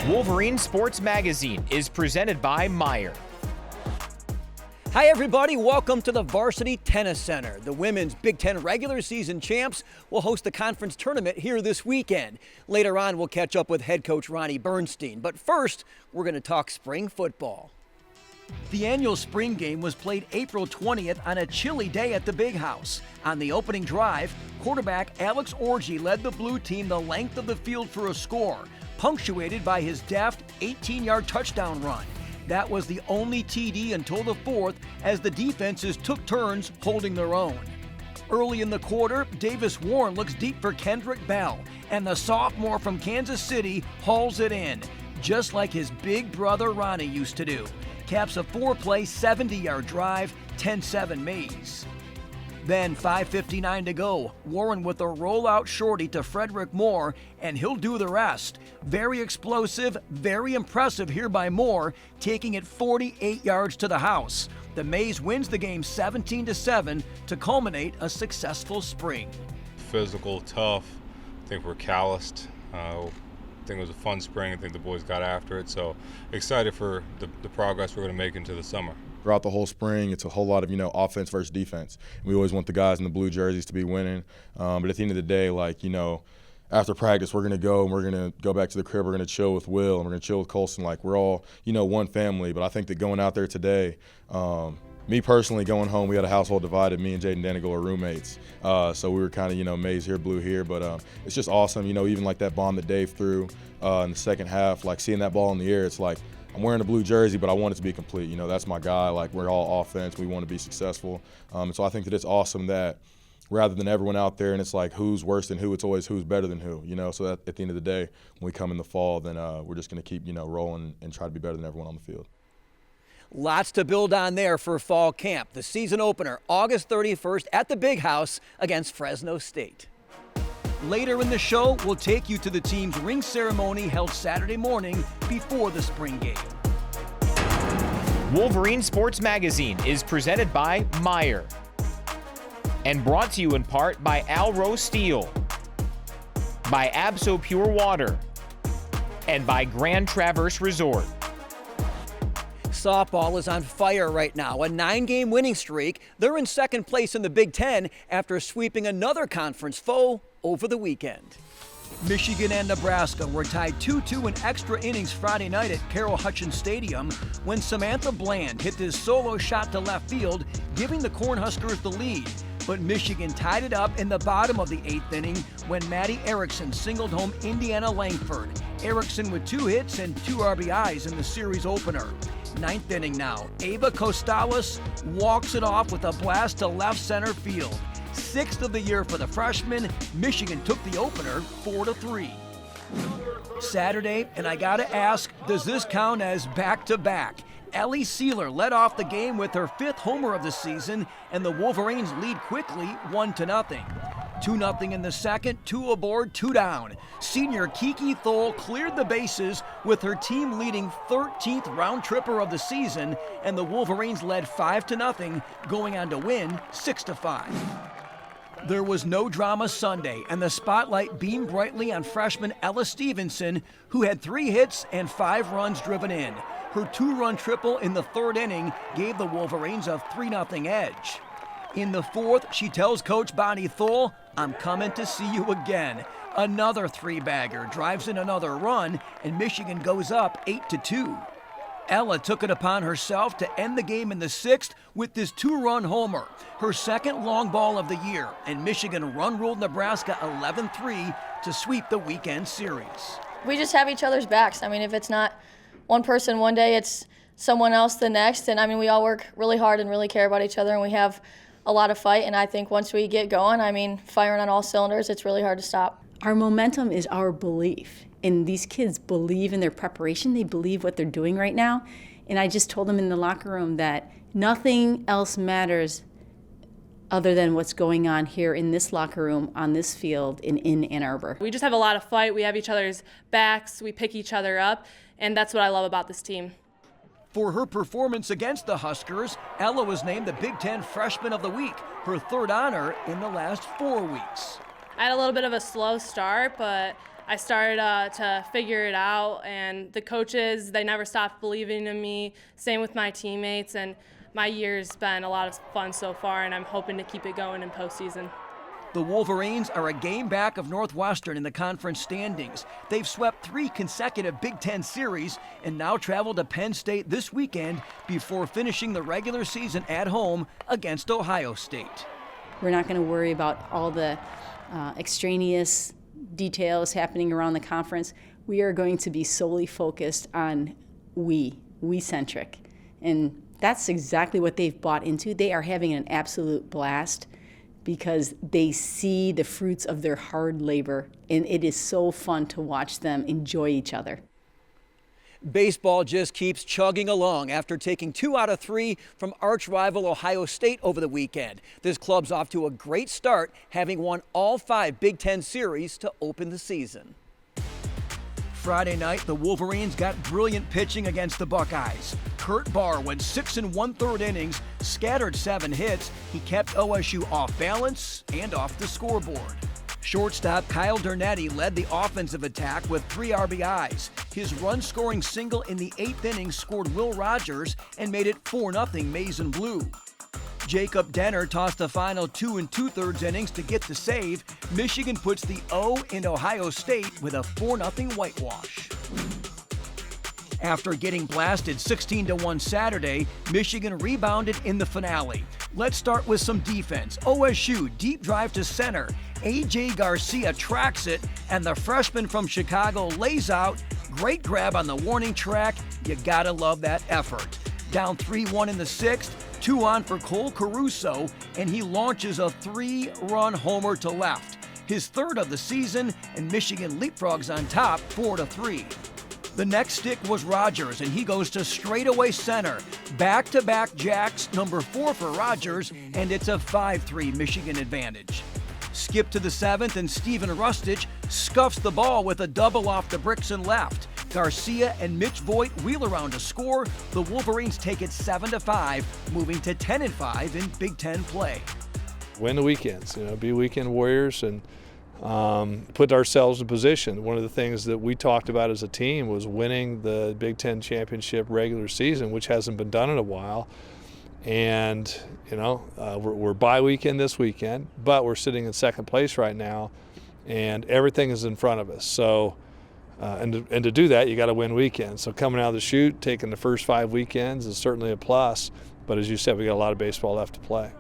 Wolverine Sports Magazine is presented by Meyer. Hi everybody, welcome to the Varsity Tennis Center. The women's Big Ten regular season champs will host the conference tournament here this weekend. Later on, we'll catch up with head coach Ronnie Bernstein. But first, we're going to talk spring football. The annual spring game was played April 20th on a chilly day at the Big House. On the opening drive, quarterback Alex Orji led the blue team the length of the field for a score, punctuated by his deft 18-yard touchdown run. That was the only TD until the fourth, as the defenses took turns holding their own. Early in the quarter, Davis Warren looks deep for Kendrick Bell, and the sophomore from Kansas City hauls it in, just like his big brother Ronnie used to do. Caps a 4-play, 70-yard drive, 10-7 Mays. Then 5:59 to go. Warren with a rollout shorty to Frederick Moore, and he'll do the rest. Very explosive, very impressive here by Moore, taking it 48 yards to the house. The Mays wins the game 17-7 to culminate a successful spring. Physical, tough. I think we're calloused. I think it was a fun spring. I think the boys got after it. So excited for the progress we're going to make into the summer. Throughout the whole spring, it's a whole lot of, offense versus defense. We always want the guys in the blue jerseys to be winning. But at the end of the day, after practice, we're going to go and we're going to go back to the crib. We're going to chill with Will and we're going to chill with Colson. We're all, one family. But I think that going out there today, me personally going home, we had a household divided. Me and Jaden Danigal are roommates. So we were kind of, Mays here, blue here. But it's just awesome, even like that bomb that Dave threw in the second half, seeing that ball in the air, it's like, I'm wearing a blue jersey, but I want it to be complete. That's my guy. We're all offense. We want to be successful. And so I think that it's awesome that rather than everyone out there and it's who's worse than who, it's always who's better than who. So that at the end of the day, when we come in the fall, then we're just going to keep, rolling and try to be better than everyone on the field. Lots to build on there for fall camp. The season opener, August 31st at the Big House against Fresno State. Later in the show, we'll take you to the team's ring ceremony held Saturday morning before the spring game. Wolverine Sports Magazine is presented by Meyer and brought to you in part by Alro Steel, by Abso Pure Water, and by Grand Traverse Resort. Softball is on fire right now, a 9-game winning streak. They're in second place in the Big Ten after sweeping another conference foe over the weekend. Michigan and Nebraska were tied 2-2 in extra innings Friday night at Carroll Hutchins Stadium when Samantha Bland hit this solo shot to left field, giving the Cornhuskers the lead. But Michigan tied it up in the bottom of the 8th inning when Maddie Erickson singled home Indiana Langford. Erickson with 2 hits and 2 RBIs in the series opener. 9th inning now. Ava Costales walks it off with a blast to left center field. 6th of the year for the freshman. Michigan took the opener 4-3. Saturday, and I gotta ask, does this count as back-to-back? Ellie Sealer led off the game with her 5th homer of the season, and the Wolverines lead quickly 1-0. 2-0 in the second, 2 aboard, 2 down. Senior Kiki Thole cleared the bases with her team leading 13th round tripper of the season, and the Wolverines led 5-0, going on to win 6-5. There was no drama Sunday, and the spotlight beamed brightly on freshman Ella Stevenson, who had 3 hits and 5 runs driven in. Her 2-run triple in the 3rd inning gave the Wolverines a 3-0 edge. In the 4th, she tells Coach Bonnie Thole, "I'm coming to see you again." Another 3-bagger drives in another run, and Michigan goes up 8-2. Ella took it upon herself to end the game in the 6th with this 2-run homer, her 2nd long ball of the year, and Michigan run-ruled Nebraska 11-3 to sweep the weekend series. We just have each other's backs. If it's not one person one day, it's someone else the next, and we all work really hard and really care about each other, and we have a lot of fight, and I think once we get going, firing on all cylinders, it's really hard to stop. Our momentum is our belief, and these kids believe in their preparation. They believe what they're doing right now, and I just told them in the locker room that nothing else matters other than what's going on here in this locker room, on this field, in Ann Arbor. We just have a lot of fight. We have each other's backs. We pick each other up, and that's what I love about this team. For her performance against the Huskers, Ella was named the Big Ten Freshman of the Week, her 3rd honor in the last 4 weeks. I had a little bit of a slow start, but I started to figure it out, and the coaches, they never stopped believing in me. Same with my teammates, and my year's been a lot of fun so far, and I'm hoping to keep it going in postseason. The Wolverines are a game back of Northwestern in the conference standings. They've swept 3 consecutive Big Ten series and now travel to Penn State this weekend before finishing the regular season at home against Ohio State. We're not going to worry about all the extraneous details happening around the conference. We are going to be solely focused on we-centric. And that's exactly what they've bought into. They are having an absolute blast because they see the fruits of their hard labor, and it is so fun to watch them enjoy each other. Baseball just keeps chugging along after taking 2 out of 3 from arch-rival Ohio State over the weekend. This club's off to a great start, having won all 5 Big Ten series to open the season. Friday night, the Wolverines got brilliant pitching against the Buckeyes. Kurt Barr went 6 1/3 innings, scattered 7 hits. He kept OSU off balance and off the scoreboard. Shortstop Kyle Dernetti led the offensive attack with 3 RBIs. His run-scoring single in the 8th inning scored Will Rogers and made it 4-0 Maize and Blue. Jacob Denner tossed the final 2 2/3 innings to get the save. Michigan puts the O in Ohio State with a 4-0 whitewash. After getting blasted 16-1 Saturday, Michigan rebounded in the finale. Let's start with some defense. OSU deep drive to center. A.J. Garcia tracks it, and the freshman from Chicago lays out. Great grab on the warning track. You gotta love that effort. Down 3-1 in the 6th, 2 on for Cole Caruso, and he launches a 3-run homer to left. His 3rd of the season, and Michigan leapfrogs on top 4-3. The next stick was Rogers, and he goes to straightaway center. Back-to-back jacks, number 4 for Rogers, and it's a 5-3 Michigan advantage. Skip to the 7th, and Steven Rustich scuffs the ball with a double off the bricks and left. Garcia and Mitch Voigt wheel around to score. The Wolverines take it 7-5, moving to 10-5 in Big Ten play. Win the weekends, be weekend warriors and put ourselves in position. One of the things that we talked about as a team was winning the Big Ten championship regular season, which hasn't been done in a while. And, we're bye weekend this weekend, but we're sitting in 2nd place right now, and everything is in front of us. So, and to do that, you got to win weekends. So coming out of the chute, taking the first 5 weekends is certainly a plus. But as you said, we got a lot of baseball left to play.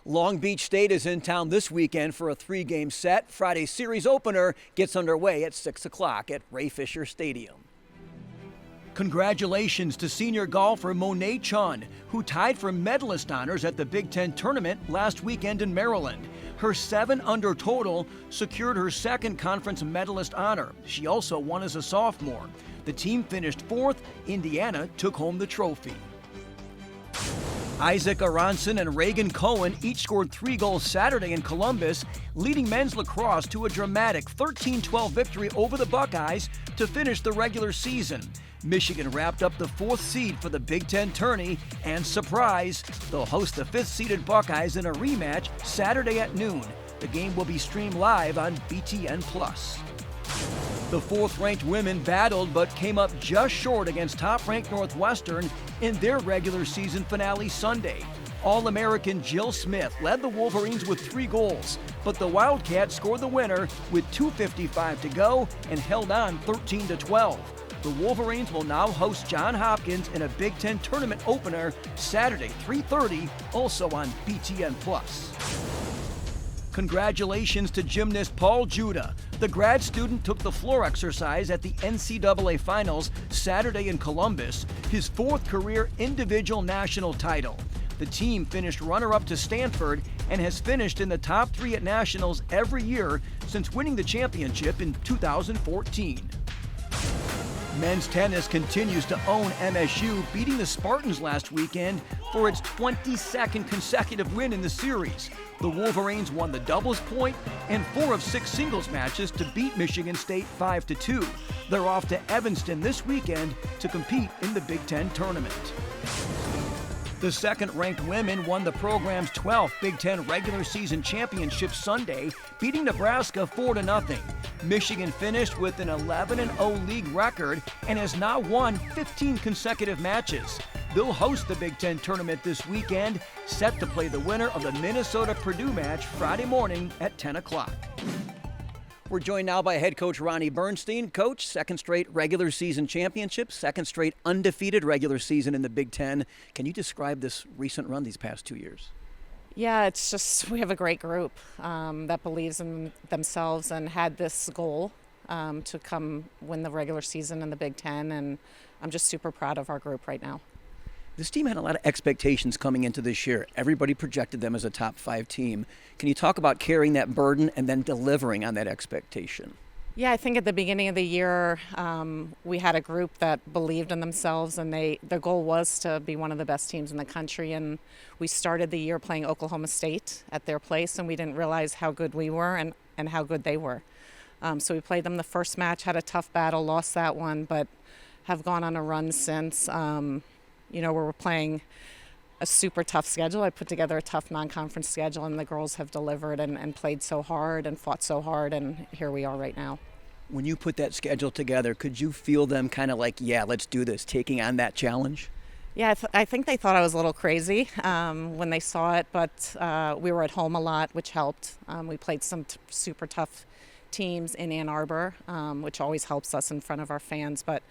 Long Beach State is in town this weekend for a 3-game set. Friday's series opener gets underway at 6 o'clock at Ray Fisher Stadium. Congratulations to senior golfer Monet Chun, who tied for medalist honors at the Big Ten tournament last weekend in Maryland. Her 7-under total secured her 2nd conference medalist honor. She also won as a sophomore. The team finished 4th. Indiana took home the trophy. Isaac Aronson and Reagan Cohen each scored 3 goals Saturday in Columbus, leading men's lacrosse to a dramatic 13-12 victory over the Buckeyes to finish the regular season. Michigan wrapped up the 4th seed for the Big Ten tourney, and surprise, they'll host the 5th-seeded Buckeyes in a rematch Saturday at noon. The game will be streamed live on BTN+. The 4th-ranked women battled but came up just short against top-ranked Northwestern in their regular season finale Sunday. All-American Jill Smith led the Wolverines with 3 goals, but the Wildcats scored the winner with 2:55 to go and held on 13-12. The Wolverines will now host Johns Hopkins in a Big Ten tournament opener Saturday, 3:30, also on BTN+. Congratulations to gymnast Paul Judah. The grad student took the floor exercise at the NCAA Finals Saturday in Columbus, his 4th career individual national title. The team finished runner-up to Stanford and has finished in the top 3 at nationals every year since winning the championship in 2014. Men's tennis continues to own MSU, beating the Spartans last weekend for its 22nd consecutive win in the series. The Wolverines won the doubles point and 4 of 6 singles matches to beat Michigan State 5-2. They're off to Evanston this weekend to compete in the Big Ten tournament. The second-ranked women won the program's 12th Big Ten regular season championship Sunday, beating Nebraska 4-0. Michigan finished with an 11-0 league record and has now won 15 consecutive matches. They'll host the Big Ten tournament this weekend, set to play the winner of the Minnesota-Purdue match Friday morning at 10 o'clock. We're joined now by head coach Ronnie Bernstein. Coach, second straight regular season championship, second straight undefeated regular season in the Big Ten. Can you describe this recent run these past 2 years? Yeah, it's just we have a great group that believes in themselves and had this goal to come win the regular season in the Big Ten, and I'm just super proud of our group right now. This team had a lot of expectations coming into this year. Everybody projected them as a top 5 team. Can you talk about carrying that burden and then delivering on that expectation? Yeah, I think at the beginning of the year, we had a group that believed in themselves, and their goal was to be one of the best teams in the country. And we started the year playing Oklahoma State at their place, and we didn't realize how good we were and how good they were. So we played them the first match, had a tough battle, lost that one, but have gone on a run since. We're playing a super tough schedule. I put together a tough non-conference schedule, and the girls have delivered and played so hard and fought so hard, and here we are right now. When you put that schedule together, could you feel them kind of like, yeah, let's do this, taking on that challenge? Yeah, I think they thought I was a little crazy when they saw it, but we were at home a lot, which helped. We played some super tough teams in Ann Arbor, which always helps us in front of our fans. But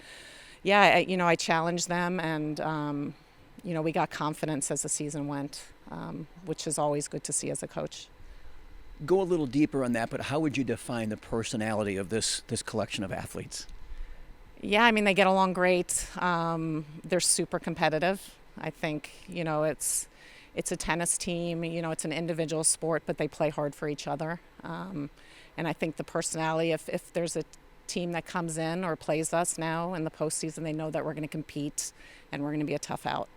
yeah, I challenged them, and we got confidence as the season went, which is always good to see as a coach. Go a little deeper on that, but how would you define the personality of this collection of athletes? Yeah, I mean, they get along great. They're super competitive. I think, it's a tennis team, it's an individual sport, but they play hard for each other. And I think the personality, if there's a team that comes in or plays us now in the postseason, they know that we're going to compete and we're going to be a tough out.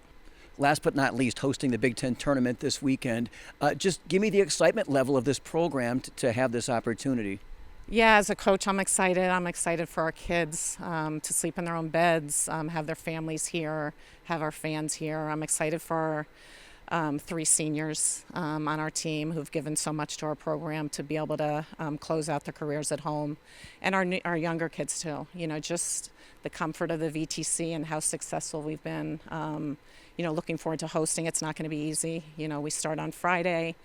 Last but not least, hosting the Big Ten tournament this weekend. Just give me the excitement level of this program to have this opportunity. Yeah, as a coach, I'm excited. I'm excited for our kids to sleep in their own beds, have their families here, have our fans here. I'm excited for our 3 seniors on our team who've given so much to our program to be able to close out their careers at home, and our younger kids too. Just the comfort of the VTC and how successful we've been. Looking forward to hosting. It's not going to be easy. We start on Friday.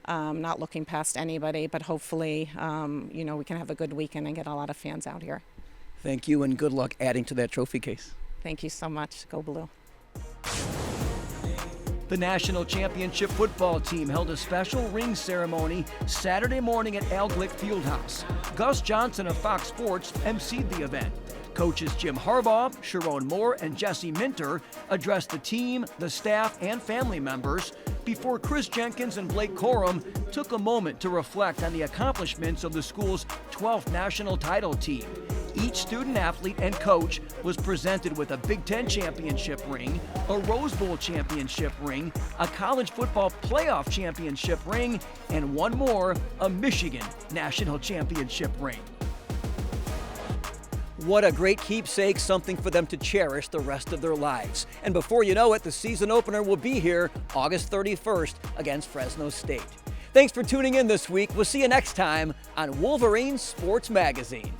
Not looking past anybody, but hopefully, we can have a good weekend and get a lot of fans out here. Thank you, and good luck adding to that trophy case. Thank you so much. Go Blue. The National Championship football team held a special ring ceremony Saturday morning at Al Glick Fieldhouse. Gus Johnson of Fox Sports emceed the event. Coaches Jim Harbaugh, Sharon Moore, and Jesse Minter addressed the team, the staff, and family members before Chris Jenkins and Blake Corum took a moment to reflect on the accomplishments of the school's 12th national title team. Each student athlete and coach was presented with a Big Ten championship ring, a Rose Bowl championship ring, a college football playoff championship ring, and one more, a Michigan national championship ring. What a great keepsake, something for them to cherish the rest of their lives. And before you know it, the season opener will be here August 31st against Fresno State. Thanks for tuning in this week. We'll see you next time on Wolverine Sports Magazine.